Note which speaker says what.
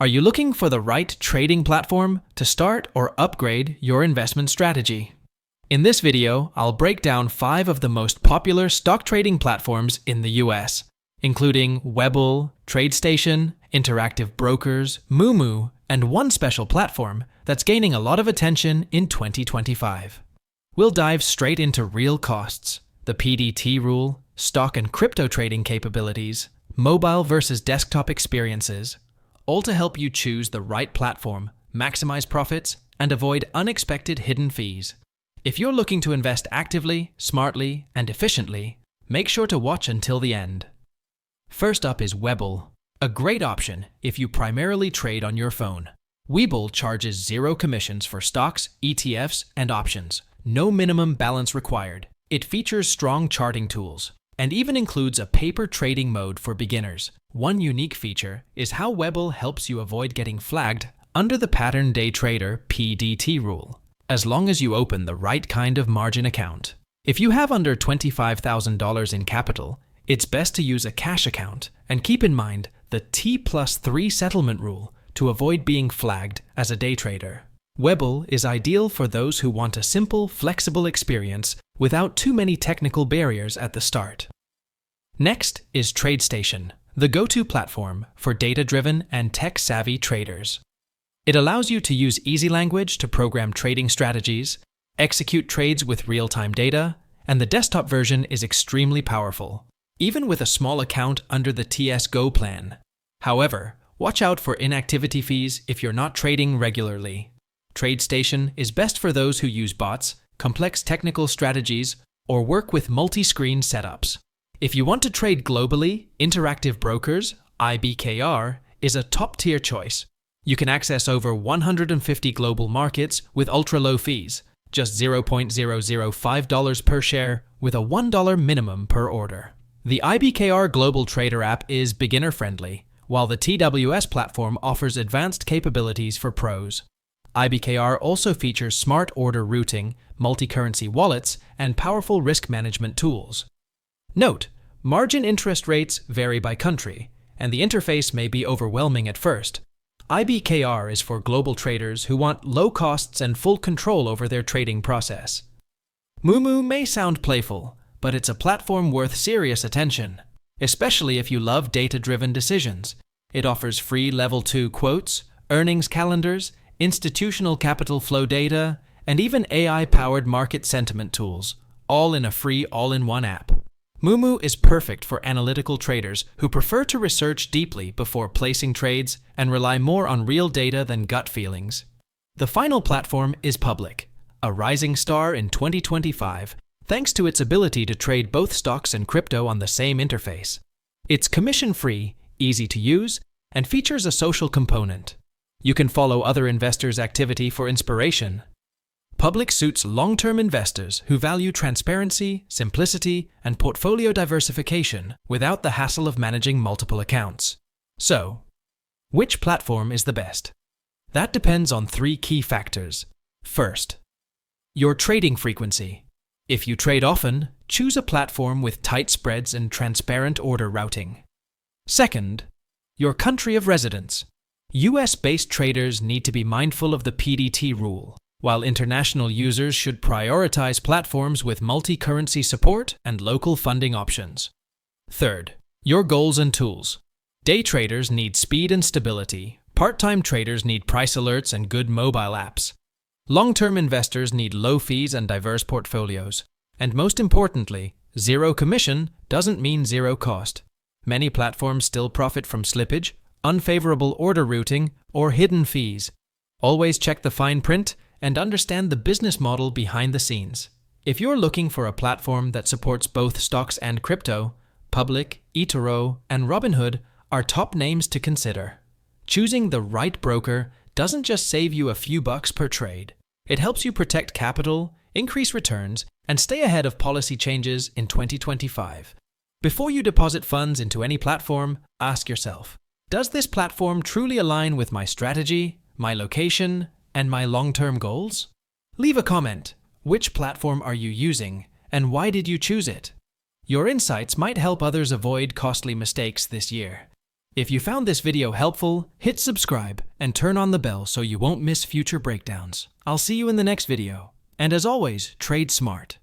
Speaker 1: Are you looking for the right trading platform to start or upgrade your investment strategy? In this video, I'll break down 5 of the most popular stock trading platforms in the US, including Webull, TradeStation, Interactive Brokers, Moomoo, and one special platform that's gaining a lot of attention in 2025. We'll dive straight into real costs, the PDT rule, stock and crypto trading capabilities, mobile versus desktop experiences, all to help you choose the right platform, maximize profits, and avoid unexpected hidden fees. If you're looking to invest actively, smartly, and efficiently, make sure to watch until the end. First up is Webull, a great option if you primarily trade on your phone. Webull charges 0 commissions for stocks, ETFs, and options. No minimum balance required. It features strong charting tools and even includes a paper trading mode for beginners. One unique feature is how Webull helps you avoid getting flagged under the pattern day trader (PDT) rule, as long as you open the right kind of margin account. If you have under $25,000 in capital, it's best to use a cash account and keep in mind the T+3 settlement rule to avoid being flagged as a day trader. Webull is ideal for those who want a simple, flexible experience without too many technical barriers at the start. Next is TradeStation, the go-to platform for data-driven and tech-savvy traders. It allows you to use easy language to program trading strategies, execute trades with real-time data, and the desktop version is extremely powerful, even with a small account under the TS Go plan. However, watch out for inactivity fees if you're not trading regularly. TradeStation is best for those who use bots, complex technical strategies, or work with multi-screen setups. If you want to trade globally, Interactive Brokers, IBKR, is a top-tier choice. You can access over 150 global markets with ultra-low fees, just $0.005 per share with a $1 minimum per order. The IBKR Global Trader app is beginner-friendly, while the TWS platform offers advanced capabilities for pros. IBKR also features smart order routing, multi-currency wallets, and powerful risk management tools. Note, margin interest rates vary by country, and the interface may be overwhelming at first. IBKR is for global traders who want low costs and full control over their trading process. Moomoo may sound playful, but it's a platform worth serious attention, especially if you love data-driven decisions. It offers free Level 2 quotes, earnings calendars, institutional capital flow data, and even AI-powered market sentiment tools, all in a free all-in-one app. Moomoo is perfect for analytical traders who prefer to research deeply before placing trades and rely more on real data than gut feelings. The final platform is Public, a rising star in 2025 thanks to its ability to trade both stocks and crypto on the same interface. It's commission-free, easy to use, and features a social component. You can follow other investors' activity for inspiration. Public suits long-term investors who value transparency, simplicity, and portfolio diversification without the hassle of managing multiple accounts. So, which platform is the best? That depends on 3 key factors. First, your trading frequency. If you trade often, choose a platform with tight spreads and transparent order routing. Second, your country of residence. US-based traders need to be mindful of the PDT rule, while international users should prioritize platforms with multi-currency support and local funding options. Third, your goals and tools. Day traders need speed and stability. Part-time traders need price alerts and good mobile apps. Long-term investors need low fees and diverse portfolios. And most importantly, 0 commission doesn't mean 0 cost. Many platforms still profit from slippage, unfavorable order routing, or hidden fees. Always check the fine print and understand the business model behind the scenes. If you're looking for a platform that supports both stocks and crypto, Public, eToro, and Robinhood are top names to consider. Choosing the right broker doesn't just save you a few bucks per trade. It helps you protect capital, increase returns, and stay ahead of policy changes in 2025. Before you deposit funds into any platform, ask yourself, does this platform truly align with my strategy, my location, and my long-term goals? Leave a comment. Which platform are you using, and why did you choose it? Your insights might help others avoid costly mistakes this year. If you found this video helpful, hit subscribe and turn on the bell so you won't miss future breakdowns. I'll see you in the next video. And as always, trade smart.